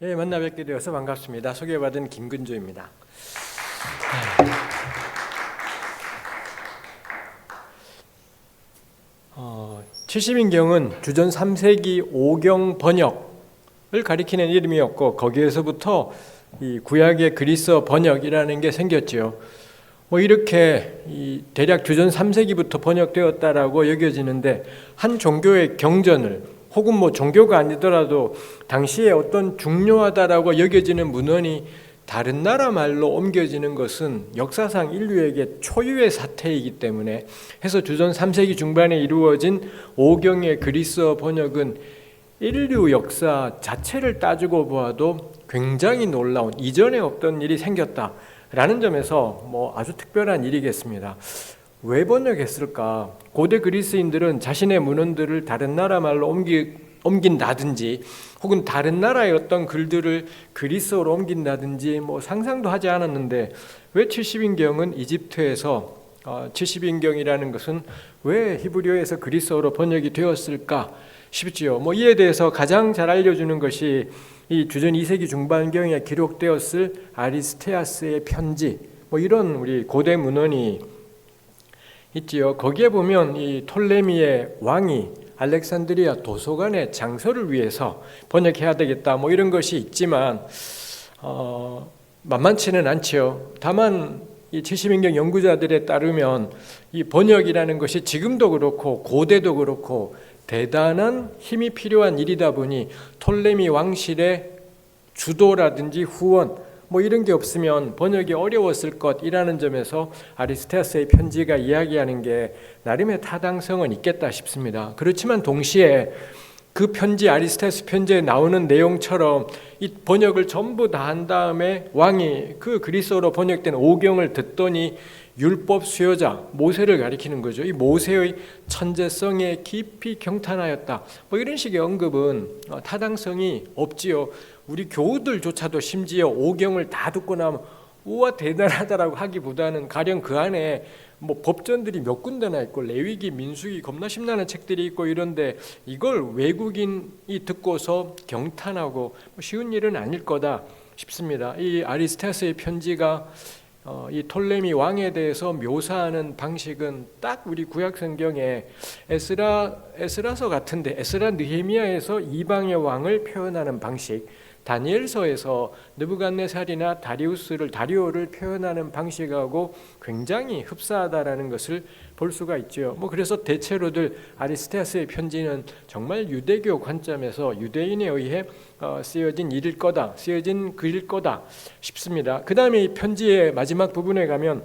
예, 만나 뵙게 되어서 반갑습니다. 소개받은 김근조입니다. 70인경은 주전 3세기 오경 번역을 가리키는 이름이었고, 거기에서부터 이 구약의 그리스어 번역이라는 게 생겼죠. 이렇게 대략 주전 3세기부터 번역되었다라고 여겨지는데, 한 종교의 경전을 혹은 종교가 아니더라도 당시에 어떤 중요하다라고 여겨지는 문헌이 다른 나라 말로 옮겨지는 것은 역사상 인류에게 초유의 사태이기 때문에 해서 주전 3세기 중반에 이루어진 오경의 그리스어 번역은 인류 역사 자체를 따지고 보아도 굉장히 놀라운, 이전에 없던 일이 생겼다라는 점에서 아주 특별한 일이겠습니다. 왜 번역했을까? 고대 그리스인들은 자신의 문헌들을 다른 나라 말로 옮긴다든지 혹은 다른 나라의 어떤 글들을 그리스어로 옮긴다든지 상상도 하지 않았는데, 왜 70인경은 이집트에서 70인경이라는 것은 왜 히브리어에서 그리스어로 번역이 되었을까 싶지요. 이에 대해서 가장 잘 알려주는 것이 이 주전 2세기 중반경에 기록되었을 아리스테아스의 편지, 이런 우리 고대 문헌이 있지요. 거기에 보면 이 톨레미의 왕이 알렉산드리아 도서관의 장서를 위해서 번역해야 되겠다 이런 것이 있지만 만만치는 않지요. 다만 이 70인경 연구자들에 따르면 이 번역이라는 것이 지금도 그렇고 고대도 그렇고 대단한 힘이 필요한 일이다 보니 톨레미 왕실의 주도라든지 후원 이런 게 없으면 번역이 어려웠을 것이라는 점에서 아리스테아스의 편지가 이야기하는 게 나름의 타당성은 있겠다 싶습니다. 그렇지만 동시에 그 편지, 아리스테아스 편지에 나오는 내용처럼 이 번역을 전부 다 한 다음에 왕이 그 그리스어로 번역된 오경을 듣더니 율법 수여자 모세를 가리키는 거죠. 이 모세의 천재성에 깊이 경탄하였다. 이런 식의 언급은 타당성이 없지요. 우리 교우들조차도 심지어 오경을 다 듣고 나면 우와 대단하다라고 하기보다는 가령 그 안에 법전들이 몇 군데나 있고 레위기, 민수기 겁나 심나는 책들이 있고 이런데 이걸 외국인이 듣고서 경탄하고 쉬운 일은 아닐 거다 싶습니다. 이 아리스테아스의 편지가 이 톨레미 왕에 대해서 묘사하는 방식은 딱 우리 구약 성경에 에스라서 같은데, 에스라 느헤미야에서 이방의 왕을 표현하는 방식, 다니엘서에서 느부갓네살이나 다리오를 표현하는 방식하고 굉장히 흡사하다라는 것을 볼 수가 있죠. 그래서 대체로들 아리스테아스의 편지는 정말 유대교 관점에서 유대인에 의해 쓰여진 글일 거다 싶습니다. 그 다음에 이 편지의 마지막 부분에 가면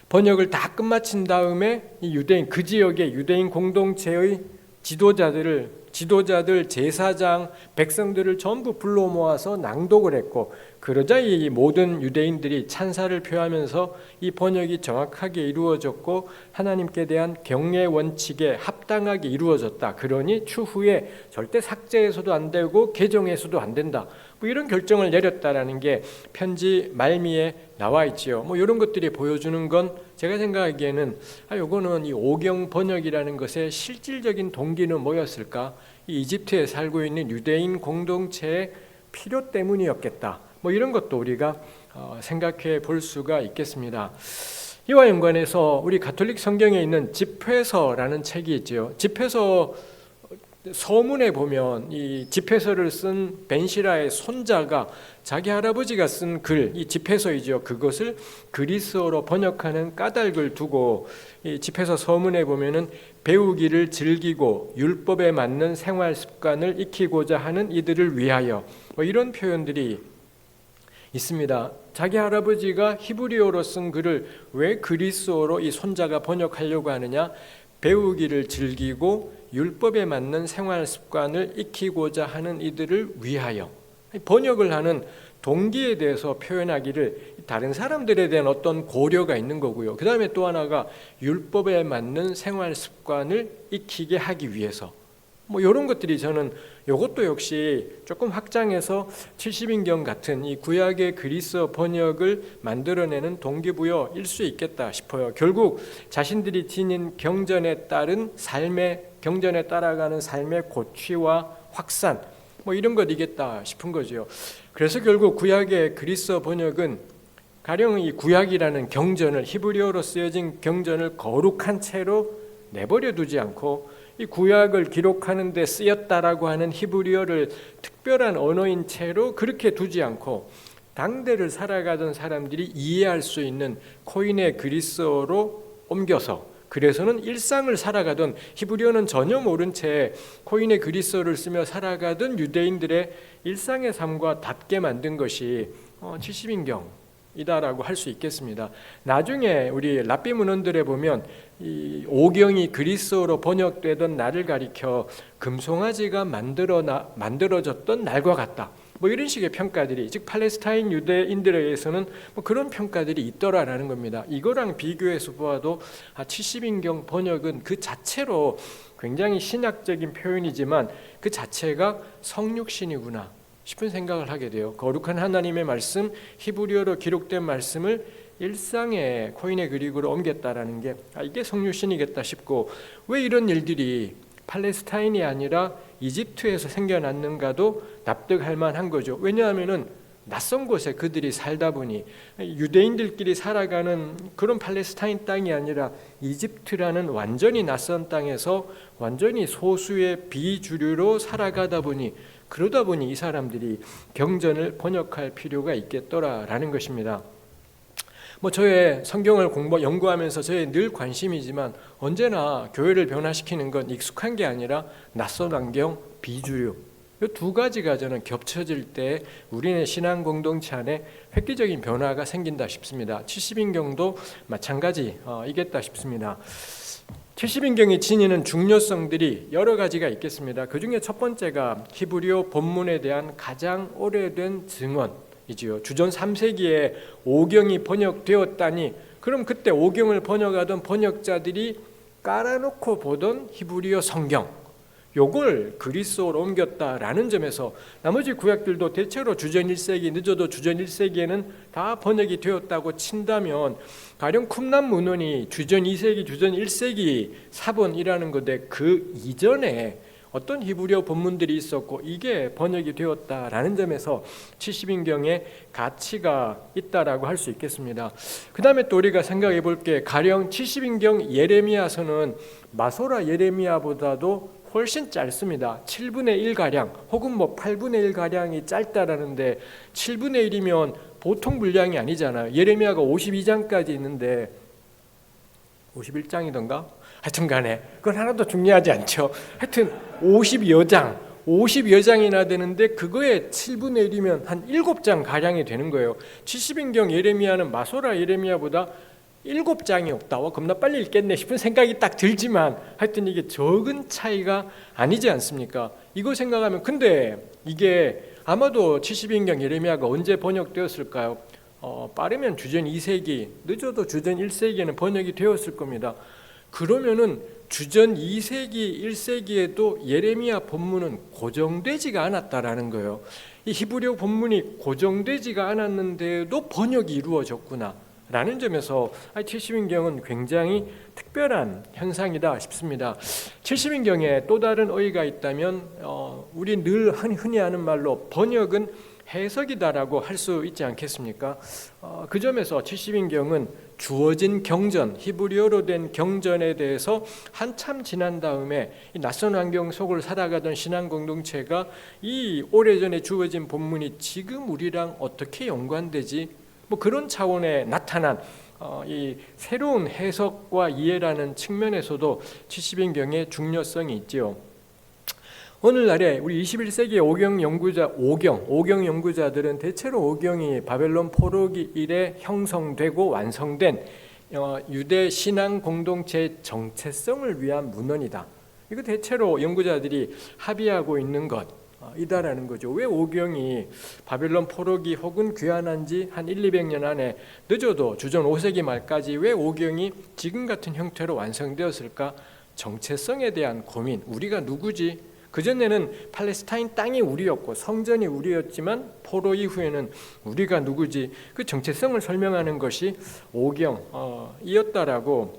번역을 다 끝마친 다음에 이 유대인, 그 지역의 유대인 공동체의 지도자들, 제사장, 백성들을 전부 불러 모아서 낭독을 했고, 그러자 이 모든 유대인들이 찬사를 표하면서 이 번역이 정확하게 이루어졌고 하나님께 대한 경외 원칙에 합당하게 이루어졌다. 그러니 추후에 절대 삭제해서도 안 되고 개정해서도 안 된다. 이런 결정을 내렸다라는 게 편지 말미에 나와 있지요. 이런 것들이 보여주는 건 제가 생각하기에는 요거는 이 오경 번역이라는 것의 실질적인 동기는 뭐였을까? 이 이집트에 살고 있는 유대인 공동체의 필요 때문이었겠다. 이런 것도 우리가 생각해 볼 수가 있겠습니다. 이와 연관해서 우리 가톨릭 성경에 있는 집회서라는 책이 있죠. 집회서 서문에 보면 이 집회서를 쓴 벤시라의 손자가 자기 할아버지가 쓴 글, 이 집회서이죠. 그것을 그리스어로 번역하는 까닭을 두고 이 집회서 서문에 보면은 배우기를 즐기고 율법에 맞는 생활 습관을 익히고자 하는 이들을 위하여 이런 표현들이 있습니다. 자기 할아버지가 히브리어로 쓴 글을 왜 그리스어로 이 손자가 번역하려고 하느냐? 배우기를 즐기고 율법에 맞는 생활 습관을 익히고자 하는 이들을 위하여, 번역을 하는 동기에 대해서 표현하기를 다른 사람들에 대한 어떤 고려가 있는 거고요. 그 다음에 또 하나가 율법에 맞는 생활 습관을 익히게 하기 위해서, 이런 것들이 저는 이것도 역시 조금 확장해서 70인경 같은 이 구약의 그리스어 번역을 만들어내는 동기부여일 수 있겠다 싶어요. 결국 자신들이 지닌 경전에 따라가는 삶의 고취와 확산, 뭐 이런 것이겠다 싶은 거죠. 그래서 결국 구약의 그리스어 번역은 가령 이 구약이라는 경전을, 히브리어로 쓰여진 경전을 거룩한 채로 내버려 두지 않고 이 구약을 기록하는 데 쓰였다라고 하는 히브리어를 특별한 언어인 채로 그렇게 두지 않고 당대를 살아가던 사람들이 이해할 수 있는 코인의 그리스어로 옮겨서, 그래서는 일상을 살아가던, 히브리어는 전혀 모른 채 코인의 그리스어를 쓰며 살아가던 유대인들의 일상의 삶과 닿게 만든 것이 70인경이다라고 할 수 있겠습니다. 나중에 우리 랍비 문헌들에 보면 이 오경이 그리스어로 번역되던 날을 가리켜 금송아지가 만들어졌던 날과 같다, 뭐 이런 식의 평가들이, 즉 팔레스타인 유대인들에 의해서는 뭐 그런 평가들이 있더라라는 겁니다. 이거랑 비교해서 보아도 70인경 번역은 그 자체로 굉장히 신학적인 표현이지만 그 자체가 성육신이구나 싶은 생각을 하게 돼요. 거룩한 하나님의 말씀, 히브리어로 기록된 말씀을 일상의 코인의 그릭으로 옮겼다라는 게 이게 성육신이겠다 싶고, 왜 이런 일들이 팔레스타인이 아니라 이집트에서 생겨났는가도 납득할 만한 거죠. 왜냐하면은 낯선 곳에 그들이 살다 보니, 유대인들끼리 살아가는 그런 팔레스타인 땅이 아니라 이집트라는 완전히 낯선 땅에서 완전히 소수의 비주류로 살아가다 보니, 그러다 보니 이 사람들이 경전을 번역할 필요가 있겠더라라는 것입니다. 뭐 저의 성경을 연구하면서 저의 늘 관심이지만 언제나 교회를 변화시키는 건 익숙한 게 아니라 낯선 환경, 비주류, 이 두 가지가 저는 겹쳐질 때 우리네 신앙 공동체 안에 획기적인 변화가 생긴다 싶습니다. 70인경도 마찬가지이겠다 싶습니다. 70인경이 지니는 중요성들이 여러 가지가 있겠습니다. 그 중에 첫 번째가 히브리어 본문에 대한 가장 오래된 증언이지요. 주전 3세기에 오경이 번역되었다니, 그럼 그때 오경을 번역하던 번역자들이 깔아놓고 보던 히브리어 성경, 요걸 그리스어로 옮겼다라는 점에서 나머지 구약들도 대체로 주전 1세기, 늦어도 주전 1세기에는 다 번역이 되었다고 친다면, 가령 쿰란 문헌이 주전 2세기, 주전 1세기 사본이라는 건데 그 이전에 어떤 히브리어 본문들이 있었고 이게 번역이 되었다라는 점에서 70인경의 가치가 있다라고 할 수 있겠습니다. 그 다음에 또 우리가 생각해 볼 게, 가령 70인경 예레미야서는 마소라 예레미야보다도 훨씬 짧습니다. 7분의 1가량 혹은 뭐 8분의 1가량이 짧다라는데, 7분의 1이면 보통 분량이 아니잖아요. 예레미야가 52장까지 있는데 51장이던가? 하여튼 간에 그건 하나도 중요하지 않죠. 하여튼 50여 장이나 되는데 그거에 7분의 1이면 한 7장 가량이 되는 거예요. 70인경 예레미야는 마소라 예레미야보다 7장이 없다. 겁나 빨리 읽겠네 싶은 생각이 딱 들지만 하여튼 이게 적은 차이가 아니지 않습니까? 이거 생각하면, 근데 이게 아마도 70인경 예레미야가 언제 번역되었을까요? 빠르면 주전 2세기, 늦어도 주전 1세기에는 번역이 되었을 겁니다. 그러면은 주전 2세기, 1세기에도 예레미야 본문은 고정되지가 않았다라는 거예요. 이 히브리어 본문이 고정되지가 않았는데도 번역이 이루어졌구나 라는 점에서 70인경은 굉장히 특별한 현상이다 싶습니다. 70인경에 또 다른 의의가 있다면 우리 늘 흔히 하는 말로 번역은 해석이다라고 할 수 있지 않겠습니까? 그 점에서 70인경은 주어진 경전, 히브리어로 된 경전에 대해서 한참 지난 다음에 이 낯선 환경 속을 살아가던 신앙 공동체가 이 오래전에 주어진 본문이 지금 우리랑 어떻게 연관되지? 뭐 그런 차원에 나타난 이 새로운 해석과 이해라는 측면에서도 70인경의 중요성이 있지요. 오늘날에 우리 21세기의 오경 연구자들은 대체로 오경이 바벨론 포로기 이래 형성되고 완성된 유대 신앙 공동체의 정체성을 위한 문헌이다. 이거 대체로 연구자들이 합의하고 있는 것이다라는 거죠. 왜 오경이 바벨론 포로기 혹은 귀환한 지 한 100~200년 안에, 늦어도 주전 5세기 말까지 왜 오경이 지금 같은 형태로 완성되었을까? 정체성에 대한 고민, 우리가 누구지? 그전에는 팔레스타인 땅이 우리였고 성전이 우리였지만 포로 이후에는 우리가 누구지? 그 정체성을 설명하는 것이 오경이었다라고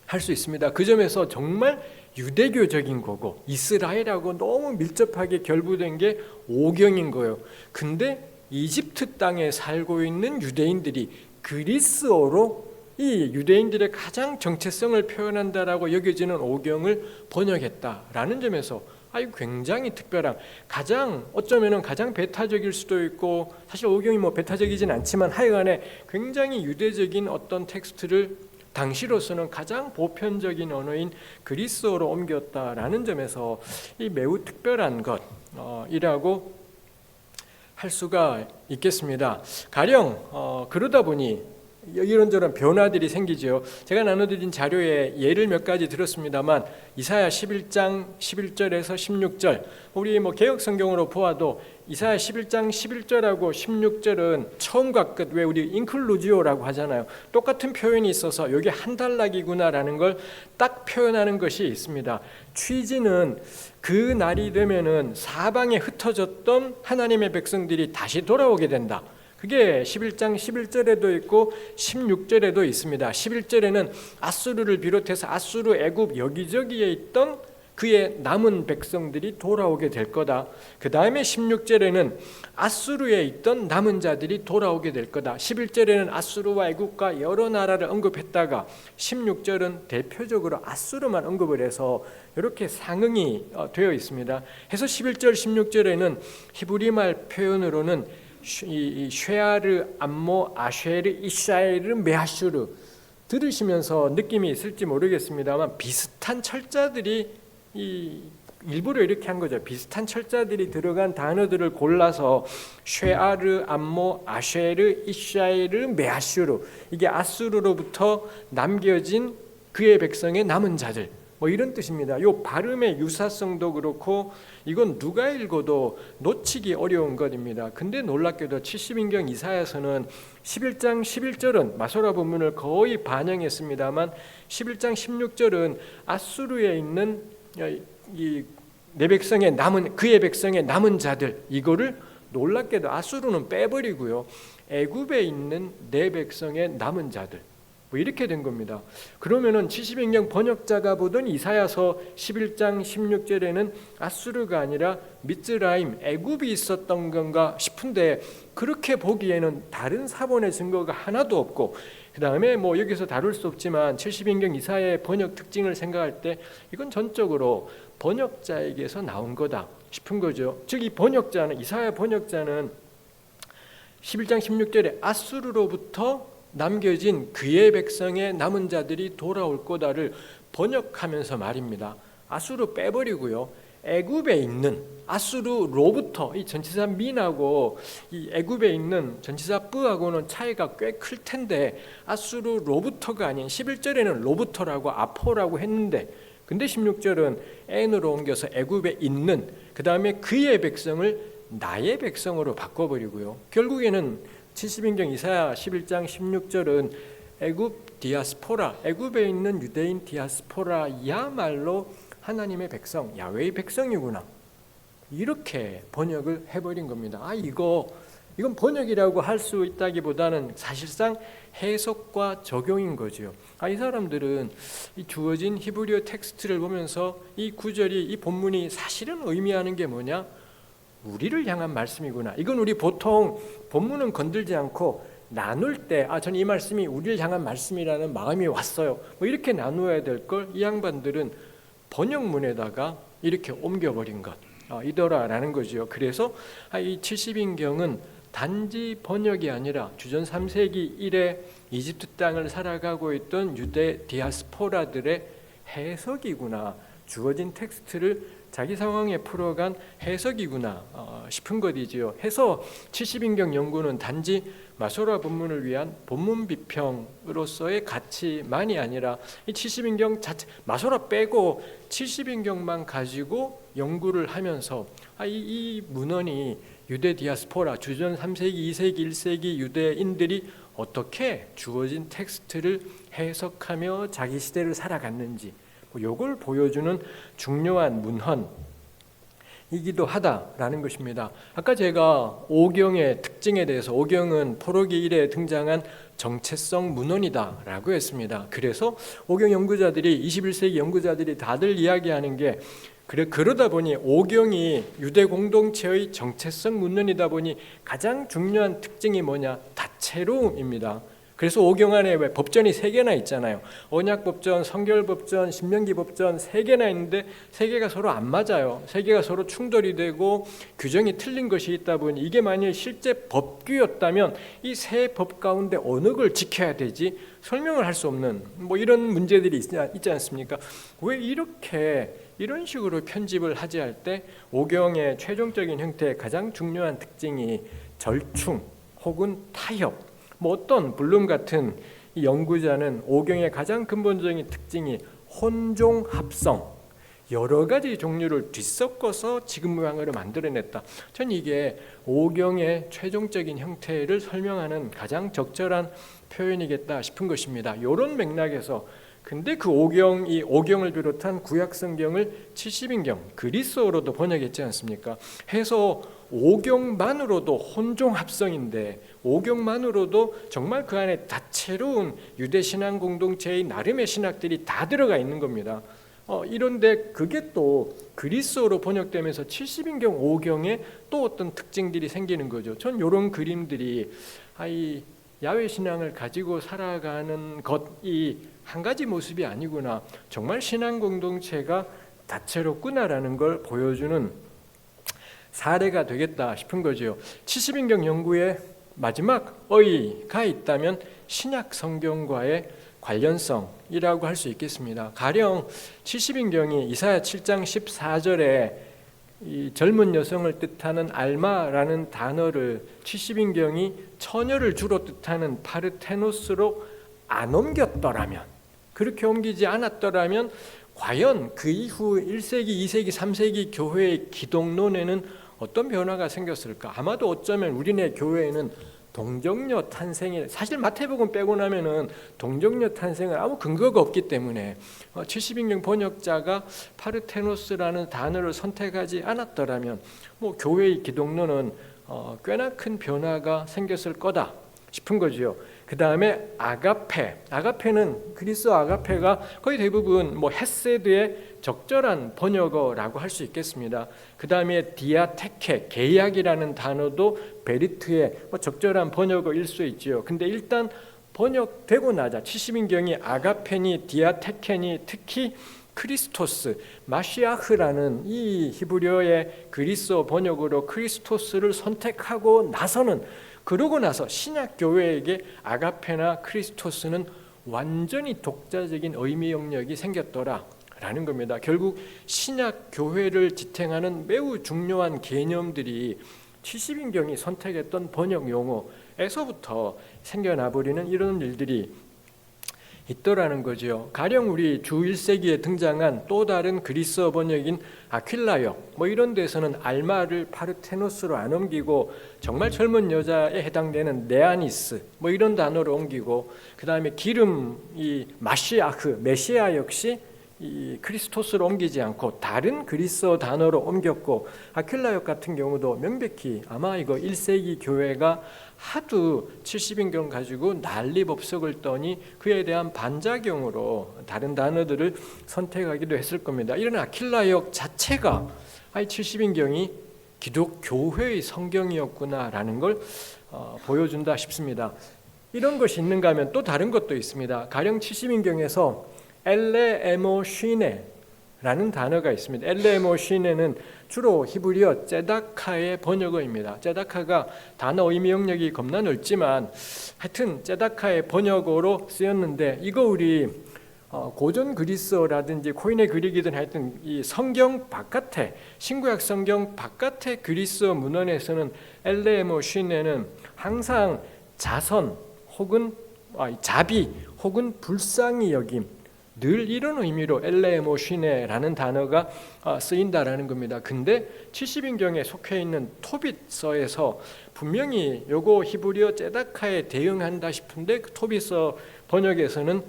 할 수 있습니다. 그 점에서 정말 유대교적인 거고 이스라엘하고 너무 밀접하게 결부된 게 오경인 거예요. 근데 이집트 땅에 살고 있는 유대인들이 그리스어로 이 유대인들의 가장 정체성을 표현한다라고 여겨지는 오경을 번역했다라는 점에서 굉장히 특별한, 어쩌면은 가장 배타적일 수도 있고, 사실 오경이 배타적이진 않지만 하여간에 굉장히 유대적인 어떤 텍스트를 당시로서는 가장 보편적인 언어인 그리스어로 옮겼다라는 점에서 이 매우 특별한 것이라고 할 수가 있겠습니다. 가령 그러다 보니 이런저런 변화들이 생기죠. 제가 나눠드린 자료에 예를 몇 가지 들었습니다만 이사야 11장 11절에서 16절, 우리 개역 성경으로 보아도 이사야 11장 11절하고 16절은 처음과 끝, 왜 우리 인클루지오라고 하잖아요. 똑같은 표현이 있어서 여기 한 단락이구나라는 걸 딱 표현하는 것이 있습니다. 취지는 그 날이 되면은 사방에 흩어졌던 하나님의 백성들이 다시 돌아오게 된다. 그게 11장 11절에도 있고 16절에도 있습니다. 11절에는 아수르를 비롯해서 아수르, 애굽 여기저기에 있던 그의 남은 백성들이 돌아오게 될 거다. 그 다음에 16절에는 아수르에 있던 남은 자들이 돌아오게 될 거다. 11절에는 아수르와 애굽과 여러 나라를 언급했다가 16절은 대표적으로 아수르만 언급을 해서 이렇게 상응이 되어 있습니다. 해서 11절 16절에는 히브리말 표현으로는 이 쉐아르, 암모, 아쉐르, 이샤에르, 메하슈르, 들으시면서 느낌이 있을지 모르겠습니다만 비슷한 철자들이 일부러 이렇게 한 거죠. 비슷한 철자들이 들어간 단어들을 골라서 쉐아르, 암모, 아쉐르, 이샤에르, 메하슈르, 이게 아수르로부터 남겨진 그의 백성의 남은 자들, 이런 뜻입니다. 이 발음의 유사성도 그렇고 이건 누가 읽어도 놓치기 어려운 것입니다. 근데 놀랍게도 70인경 이사야서는 11장 11절은 마소라 본문을 거의 반영했습니다만 11장 16절은 아수르에 있는 내 백성의 남은, 그의 백성의 남은 자들, 이거를 놀랍게도 아수르는 빼버리고요, 애굽에 있는 내 백성의 남은 자들, 이렇게 된 겁니다. 그러면은 70인경 번역자가 보던 이사야서 11장 16절에는 아수르가 아니라 미츠라임, 애굽이 있었던 건가 싶은데 그렇게 보기에는 다른 사본의 증거가 하나도 없고, 그 다음에 여기서 다룰 수 없지만 70인경 이사야의 번역 특징을 생각할 때 이건 전적으로 번역자에게서 나온 거다 싶은 거죠. 즉 이 번역자는, 이사야 번역자는 11장 16절에 아수르로부터 남겨진 그의 백성의 남은 자들이 돌아올 거다를 번역하면서 말입니다. 아수르 빼버리고요, 애굽에 있는 아수르로부터, 이 전치사 민하고 이 애굽에 있는 전치사 뿌하고는 차이가 꽤 클 텐데 아수르로부터가 아닌 11절에는 로부터라고 아포라고 했는데, 근데 16절은 n으로 옮겨서 애굽에 있는, 그 다음에 그의 백성을 나의 백성으로 바꿔버리고요, 결국에는 70인경 이사야 11장 16절은 애굽 디아스포라, 애굽에 있는 유대인 디아스포라야말로 하나님의 백성, 야훼의 백성이구나, 이렇게 번역을 해버린 겁니다. 이건 번역이라고 할 수 있다기보다는 사실상 해석과 적용인 거죠. 이 사람들은 이 주어진 히브리어 텍스트를 보면서 이 구절이, 이 본문이 사실은 의미하는 게 뭐냐? 우리를 향한 말씀이구나. 이건 우리 보통 본문은 건들지 않고 나눌 때 저는 이 말씀이 우리를 향한 말씀이라는 마음이 왔어요, 이렇게 나누어야 될 걸 이 양반들은 번역문에다가 이렇게 옮겨버린 것이더라라는 거죠. 그래서 이 70인경은 단지 번역이 아니라 주전 3세기 이래 이집트 땅을 살아가고 있던 유대 디아스포라들의 해석이구나, 주어진 텍스트를 자기 상황에 풀어간 해석이구나 싶은 것이지요. 해서 70인경 연구는 단지 마소라 본문을 위한 본문 비평으로서의 가치만이 아니라 이 70인경 자체, 마소라 빼고 70인경만 가지고 연구를 하면서 이 문헌이 유대 디아스포라, 주전 3세기, 2세기, 1세기 유대인들이 어떻게 주어진 텍스트를 해석하며 자기 시대를 살아갔는지, 요걸 보여주는 중요한 문헌, 이기도 하다라는 것입니다. 아까 제가 오경의 특징에 대해서 오경은 포로기 이래 등장한 정체성 문헌이다라고 했습니다. 그래서 오경 연구자들이 21세기 연구자들이 다들 이야기하는 게 그러다 보니 오경이 유대 공동체의 정체성 문헌이다 보니 가장 중요한 특징이 뭐냐? 다채로움입니다. 그래서 오경 안에 왜 법전이 3개나 있잖아요. 언약법전, 성결법전, 신명기법전 3개나 있는데 3개가 서로 안 맞아요. 3개가 서로 충돌이 되고 규정이 틀린 것이 있다 보니 이게 만일 실제 법규였다면 이 세 법 가운데 어느 걸 지켜야 되지? 설명을 할 수 없는 뭐 이런 문제들이 있지 않습니까? 왜 이런 식으로 편집을 하지 할 때 오경의 최종적인 형태의 가장 중요한 특징이 절충 혹은 타협, 뭐 어떤 블룸 같은 이 연구자는 오경의 가장 근본적인 특징이 혼종합성, 여러 가지 종류를 뒤섞어서 지금 모양으로 만들어냈다. 전 이게 오경의 최종적인 형태를 설명하는 가장 적절한 표현이겠다 싶은 것입니다. 이런 맥락에서 근데 그 오경을 비롯한 구약 성경을 70인경 그리스어로도 번역했지 않습니까? 해서 오경만으로도 혼종 합성인데 오경만으로도 정말 그 안에 다채로운 유대 신앙 공동체의 나름의 신학들이 다 들어가 있는 겁니다. 이런데 그게 또 그리스어로 번역되면서 70인경 오경에 또 어떤 특징들이 생기는 거죠. 전 이런 그림들이 이 야외 신앙을 가지고 살아가는 것이 한 가지 모습이 아니구나, 정말 신앙 공동체가 다채롭구나라는 걸 보여주는 사례가 되겠다 싶은 거죠. 70인경 연구의 마지막 어이가 있다면 신약 성경과의 관련성이라고 할 수 있겠습니다. 가령 70인경이 이사야 7장 14절에 이 젊은 여성을 뜻하는 알마라는 단어를 70인경이 처녀를 주로 뜻하는 파르테노스로 안 옮겼더라면, 그렇게 옮기지 않았더라면 과연 그 이후 1세기, 2세기, 3세기 교회의 기독론에는 어떤 변화가 생겼을까? 아마도 어쩌면 우리네 교회에는 동정녀 탄생에, 사실 마태복음 빼고 나면은 동정녀 탄생은 아무 근거가 없기 때문에 70인경 번역자가 파르테노스라는 단어를 선택하지 않았더라면 뭐 교회의 기독론은 꽤나 큰 변화가 생겼을 거다 싶은 거지요. 그 다음에 아가페는 그리스어 아가페가 거의 대부분 뭐 헤세드의 적절한 번역어라고 할 수 있겠습니다. 그 다음에 디아테케, 계약이라는 단어도 베리트의 적절한 번역어일 수 있지요. 근데 일단 번역되고 나자 70인경이 아가페니 디아테케니 특히 크리스토스, 마시아흐라는 이 히브리어의 그리스어 번역으로 크리스토스를 선택하고 나서는, 그러고 나서 신약 교회에게 아가페나 크리스토스는 완전히 독자적인 의미 영역이 생겼더라라는 겁니다. 결국 신약 교회를 지탱하는 매우 중요한 개념들이 70인경이 선택했던 번역 용어에서부터 생겨나버리는 이런 일들이 있더라는 거죠. 가령 우리 주 1세기에 등장한 또 다른 그리스어 번역인 아퀼라역 뭐 이런 데서는 알마를 파르테노스로 안 옮기고 정말 젊은 여자에 해당되는 네아니스 뭐 이런 단어로 옮기고, 그 다음에 기름 이 마시아흐 메시아 역시 이 크리스토스로 옮기지 않고 다른 그리스어 단어로 옮겼고, 아퀼라역 같은 경우도 명백히 아마 이거 1세기 교회가 하도 70인경 가지고 난리법석을 떠니 그에 대한 반작용으로 다른 단어들을 선택하기도 했을 겁니다. 이런 아퀼라역 자체가 70인경이 기독교회의 성경이었구나라는 걸 보여준다 싶습니다. 이런 것이 있는가 하면 또 다른 것도 있습니다. 가령 70인경에서 엘레에모시네라는 단어가 있습니다. 엘레에모시네는 주로 히브리어 제다카의 번역어입니다. 제다카가 단어 의미 영역이 겁나 넓지만 하여튼 제다카의 번역어로 쓰였는데, 이거 우리 고전 그리스어라든지 코인의 그리기든 하여튼 이 성경 바깥에, 신구약 성경 바깥의 그리스어 문헌에서는 엘레에모시네는 항상 자선 혹은 자비 혹은 불쌍히 여김, 늘 이런 의미로 엘레에모시네라는 단어가 쓰인다라는 겁니다. 근데 70인경에 속해 있는 토빗서에서 분명히 요거 히브리어 제다카에 대응한다 싶은데 그 토빗서 번역에서는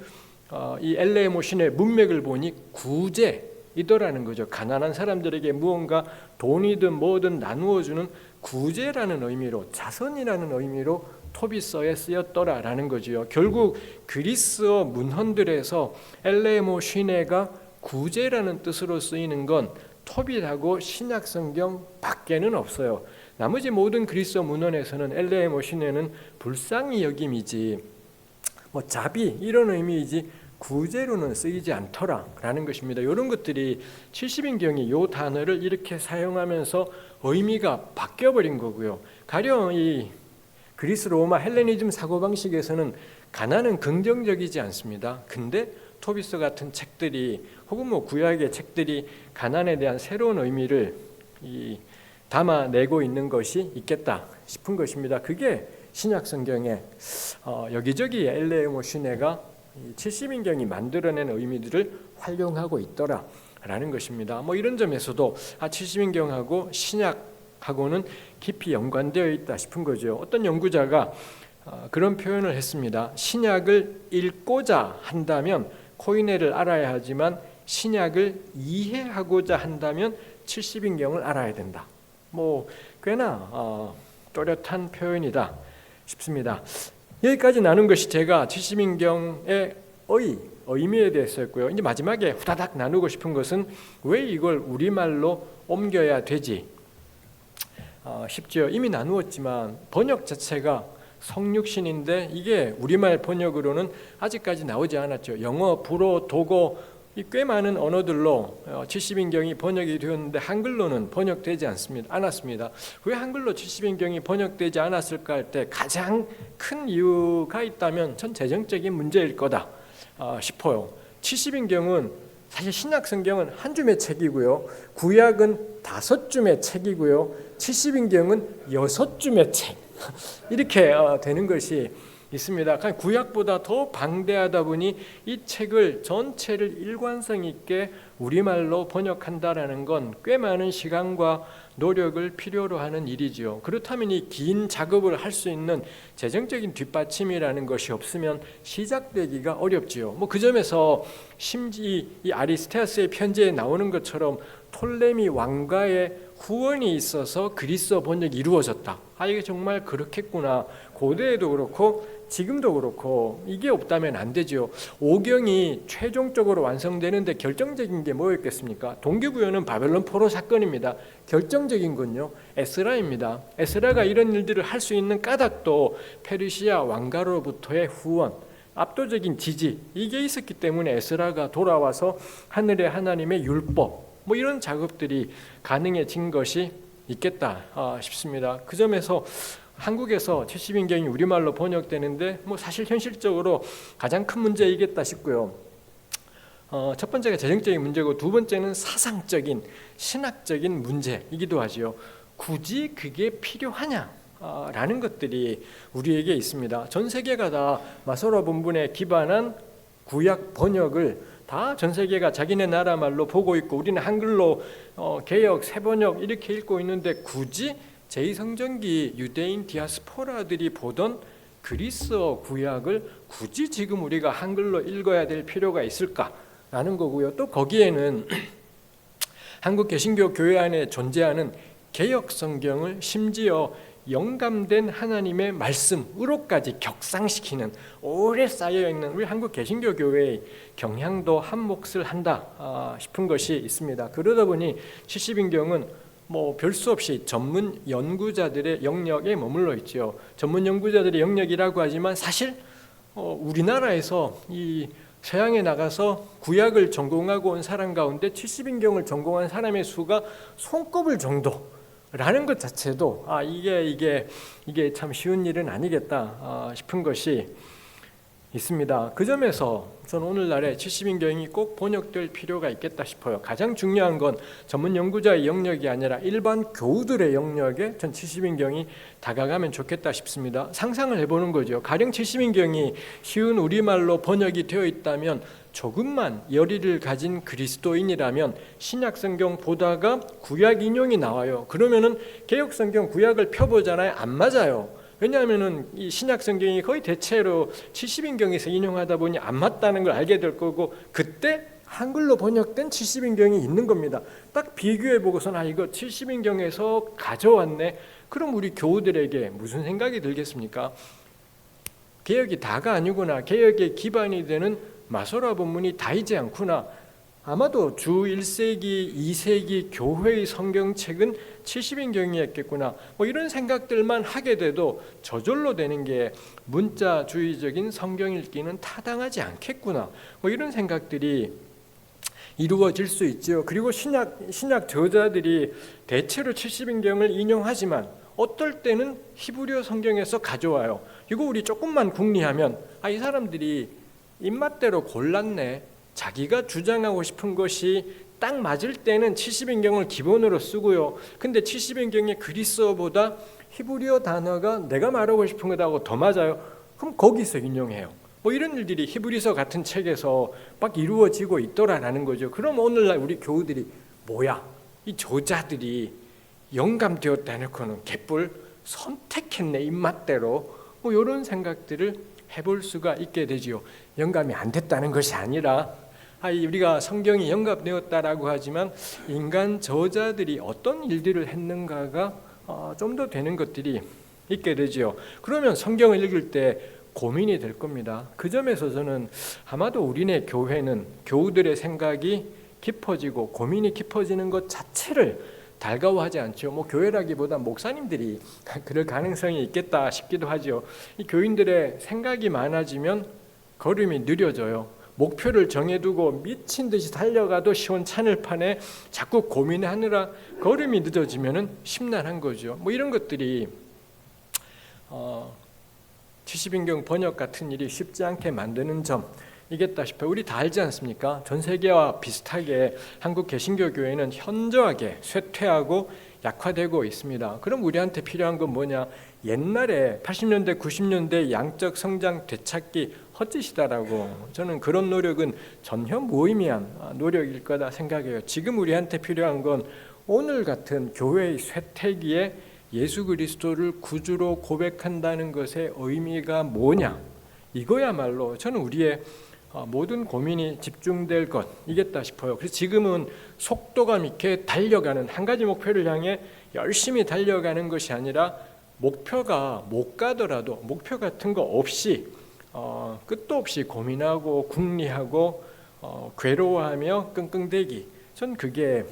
이 엘레에모시네 문맥을 보니 구제 이더라는 거죠. 가난한 사람들에게 무언가 돈이든 뭐든 나누어주는 구제라는 의미로, 자선이라는 의미로 토비서에 쓰였더라라는 거지요. 결국 그리스어 문헌들에서 엘레모 시네가 구제라는 뜻으로 쓰이는 건 토빗하고 신약 성경 밖에는 없어요. 나머지 모든 그리스어 문헌에서는 엘레모 시네는 불쌍히 여김이지 뭐 자비 이런 의미이지 구제로는 쓰이지 않더라라는 것입니다. 이런 것들이 70인경이 이 단어를 이렇게 사용하면서 의미가 바뀌어버린 거고요. 가령 이 그리스 로마 헬레니즘 사고방식에서는 가난은 긍정적이지 않습니다. 근데 토비서 같은 책들이 혹은 뭐 구약의 책들이 가난에 대한 새로운 의미를 담아내고 있는 것이 있겠다 싶은 것입니다. 그게 신약 성경에 여기저기 엘레모 시네가 70인경이 만들어낸 의미들을 활용하고 있더라라는 것입니다. 뭐 이런 점에서도 70인경하고 신약하고는 깊이 연관되어 있다 싶은 거죠. 어떤 연구자가 그런 표현을 했습니다. 신약을 읽고자 한다면 코이네를 알아야 하지만 신약을 이해하고자 한다면 70인경을 알아야 된다. 뭐 꽤나 또렷한 표현이다 싶습니다. 여기까지 나눈 것이 제가 70인경의 의미에 대해서였고요. 이제 마지막에 후다닥 나누고 싶은 것은 왜 이걸 우리말로 옮겨야 되지 싶죠. 이미 나누었지만 번역 자체가 성육신인데 이게 우리말 번역으로는 아직까지 나오지 않았죠. 영어, 불어, 독어 꽤 많은 언어들로 70인경이 번역이 되었는데 한글로는 번역되지 않았습니다. 왜 한글로 70인경이 번역되지 않았을까 할 때 가장 큰 이유가 있다면 전 재정적인 문제일 거다 싶어요. 70인경은 사실 신약 성경은 한 줌의 책이고요. 구약은 5줌의 책이고요. 70인경은 6줌의 책. 이렇게 되는 것이 있습니다. 구약보다 더 방대하다 보니 이 책을 전체를 일관성 있게 우리말로 번역한다라는 건 꽤 많은 시간과 노력을 필요로 하는 일이지요. 그렇다면 이 긴 작업을 할 수 있는 재정적인 뒷받침이라는 것이 없으면 시작되기가 어렵지요. 뭐 그 점에서 심지 이 아리스테아스의 편지에 나오는 것처럼 톨레미 왕가의 후원이 있어서 그리스어 번역이 이루어졌다. 이게 정말 그렇겠구나. 고대에도 그렇고 지금도 그렇고 이게 없다면 안 되죠. 오경이 최종적으로 완성되는데 결정적인 게 뭐였겠습니까? 동기부여는 바벨론 포로 사건입니다. 결정적인 건요 에스라입니다. 에스라가 이런 일들을 할 수 있는 까닭도 페르시아 왕가로부터의 후원, 압도적인 지지 이게 있었기 때문에 에스라가 돌아와서 하늘의 하나님의 율법 뭐 이런 작업들이 가능해진 것이 있겠다 싶습니다. 그 점에서 한국에서 70인경이 우리말로 번역되는데 뭐 사실 현실적으로 가장 큰 문제이겠다 싶고요. 첫 번째가 재정적인 문제고 두 번째는 사상적인 신학적인 문제이기도 하지요. 굳이 그게 필요하냐? 라는 것들이 우리에게 있습니다. 전 세계가 다 마소로 본문에 기반한 구약 번역을 다 전 세계가 자기네 나라 말로 보고 있고 우리는 한글로 개역, 새번역 이렇게 읽고 있는데 굳이 제2성전기 유대인 디아스포라들이 보던 그리스어 구약을 굳이 지금 우리가 한글로 읽어야 될 필요가 있을까라는 거고요. 또 거기에는 한국 개신교 교회 안에 존재하는 개역 성경을 심지어 영감된 하나님의 말씀으로까지 격상시키는 오래 쌓여있는 우리 한국 개신교 교회의 경향도 한 몫을 한다 싶은 것이 있습니다. 그러다 보니 70인경은 뭐 별 수 없이 전문 연구자들의 영역에 머물러 있죠. 전문 연구자들의 영역이라고 하지만 사실 우리나라에서 이 서양에 나가서 구약을 전공하고 온 사람 가운데 70인경을 전공한 사람의 수가 손꼽을 정도라는 것 자체도 이게 참 쉬운 일은 아니겠다 싶은 것이 있습니다. 그 점에서 저는 오늘날에 70인경이 꼭 번역될 필요가 있겠다 싶어요. 가장 중요한 건 전문 연구자의 영역이 아니라 일반 교우들의 영역에 전 70인경이 다가가면 좋겠다 싶습니다. 상상을 해보는 거죠. 가령 70인경이 쉬운 우리말로 번역이 되어 있다면 조금만 열의를 가진 그리스도인이라면 신약 성경 보다가 구약 인용이 나와요. 그러면은 개역 성경 구약을 펴보잖아요. 안 맞아요. 왜냐하면은 이 신약 성경이 거의 대체로 70인경에서 인용하다 보니 안 맞다는 걸 알게 될 거고 그때 한글로 번역된 70인경이 있는 겁니다. 딱 비교해 보고서는 이거 70인경에서 가져왔네. 그럼 우리 교우들에게 무슨 생각이 들겠습니까? 개혁이 다가 아니구나. 개혁의 기반이 되는 마소라 본문이 다이지 않구나. 아마도 주 1세기, 2세기 교회의 성경책은 70인경이었겠구나. 이런 생각들만 하게 돼도 저절로 되는 게 문자주의적인 성경 읽기는 타당하지 않겠구나. 이런 생각들이 이루어질 수 있죠. 그리고 신약 저자들이 대체로 70인경을 인용하지만 어떨 때는 히브리어 성경에서 가져와요. 이거 우리 조금만 궁리하면 이 사람들이 입맛대로 골랐네. 자기가 주장하고 싶은 것이 딱 맞을 때는 70인경을 기본으로 쓰고요. 근데 70인경의 그리스어보다 히브리어 단어가 내가 말하고 싶은 것하고 더 맞아요. 그럼 거기서 인용해요. 이런 일들이 히브리서 같은 책에서 막 이루어지고 있더라라는 거죠. 그럼 오늘날 우리 교우들이 뭐야? 이 저자들이 영감되었다 해놓고는 개뿔 선택했네 입맛대로. 이런 생각들을 해볼 수가 있게 되지요. 영감이 안 됐다는 것이 아니라 우리가 성경이 영감되었다라고 하지만 인간 저자들이 어떤 일들을 했는가가 좀 더 되는 것들이 있게 되지요. 그러면 성경을 읽을 때 고민이 될 겁니다. 그 점에서 저는 아마도 우리네 교회는 교우들의 생각이 깊어지고 고민이 깊어지는 것 자체를 달가워하지 않죠. 교회라기보다 목사님들이 그럴 가능성이 있겠다 싶기도 하죠. 이 교인들의 생각이 많아지면 걸음이 느려져요. 목표를 정해두고 미친 듯이 달려가도 시원찮을 판에 자꾸 고민하느라 걸음이 늦어지면은 심란한 거죠. 이런 것들이 70인경 번역 같은 일이 쉽지 않게 만드는 점이겠다 싶어요. 우리 다 알지 않습니까? 전 세계와 비슷하게 한국 개신교 교회는 현저하게 쇠퇴하고 약화되고 있습니다. 그럼 우리한테 필요한 건 뭐냐? 옛날에 80년대 90년대 양적 성장 되찾기 헛짓이다라고 저는 그런 노력은 전혀 무의미한 노력일 거다 생각해요. 지금 우리한테 필요한 건 오늘 같은 교회의 쇠퇴기에 예수 그리스도를 구주로 고백한다는 것의 의미가 뭐냐? 이거야말로 저는 우리의 모든 고민이 집중될 것이겠다 싶어요. 그래서 지금은 속도감 있게 달려가는 한 가지 목표를 향해 열심히 달려가는 것이 아니라 목표가 못 가더라도 목표 같은 거 없이 끝도 없이 고민하고 궁리하고 괴로워하며 끙끙대기. 전 그게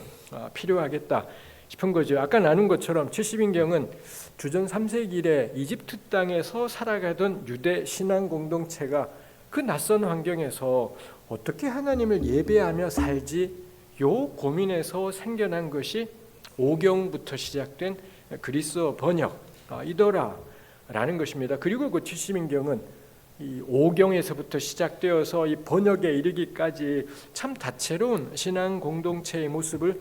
필요하겠다 싶은 거죠. 아까 나눈 것처럼 70인경은 주전 3세기에 이집트 땅에서 살아가던 유대 신앙 공동체가 그 낯선 환경에서 어떻게 하나님을 예배하며 살지 요 고민에서 생겨난 것이 오경부터 시작된 그리스어 번역이더라라는 것입니다. 그리고 그 70인경은 이 오경에서부터 시작되어서 이 번역에 이르기까지 참 다채로운 신앙 공동체의 모습을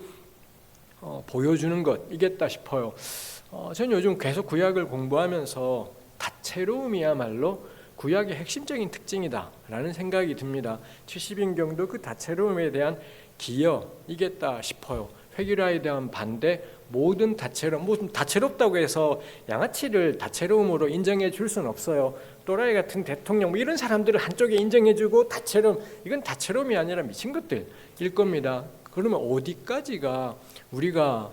보여주는 것이겠다 싶어요. 저는 요즘 계속 구약을 공부하면서 다채로움이야말로 구약의 핵심적인 특징이다라는 생각이 듭니다. 70인경도 그 다채로움에 대한 기여이겠다 싶어요. 획일화에 대한 반대, 모든 다채로움, 다채롭다고 해서 양아치를 다채로움으로 인정해 줄 수는 없어요. 또라이 같은 대통령 이런 사람들을 한쪽에 인정해주고 다채로움, 이건 다채로움이 아니라 미친 것들일 겁니다. 그러면 어디까지가 우리가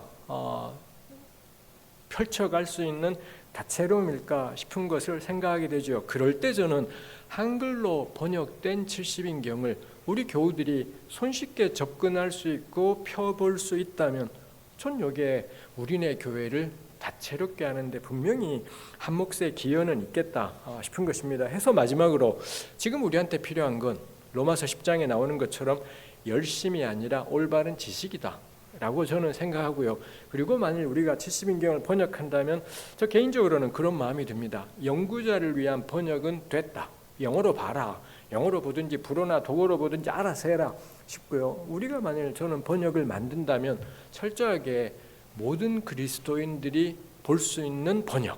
펼쳐갈 수 있는 다채로움일까 싶은 것을 생각하게 되죠. 그럴 때 저는 한글로 번역된 70인경을 우리 교우들이 손쉽게 접근할 수 있고 펴볼 수 있다면 전 이게 우리네 교회를 다채롭게 하는데 분명히 한 몫의 기여는 있겠다 싶은 것입니다. 해서 마지막으로 지금 우리한테 필요한 건 로마서 10장에 나오는 것처럼 열심이 아니라 올바른 지식이다 라고 저는 생각하고요. 그리고 만일 우리가 70인경을 번역한다면 저 개인적으로는 그런 마음이 듭니다. 연구자를 위한 번역은 됐다. 영어로 봐라. 영어로 보든지 불어나 독어로 보든지 알아서 해라 싶고요. 우리가 만일 저는 번역을 만든다면 철저하게 모든 그리스도인들이 볼 수 있는 번역,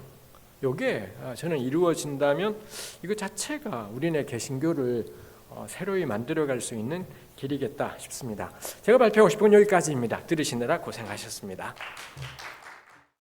이게 저는 이루어진다면 이거 자체가 우리네 개신교를 새로이 만들어갈 수 있는 길이겠다 싶습니다. 제가 발표하고 싶은 건 여기까지입니다. 들으시느라 고생하셨습니다.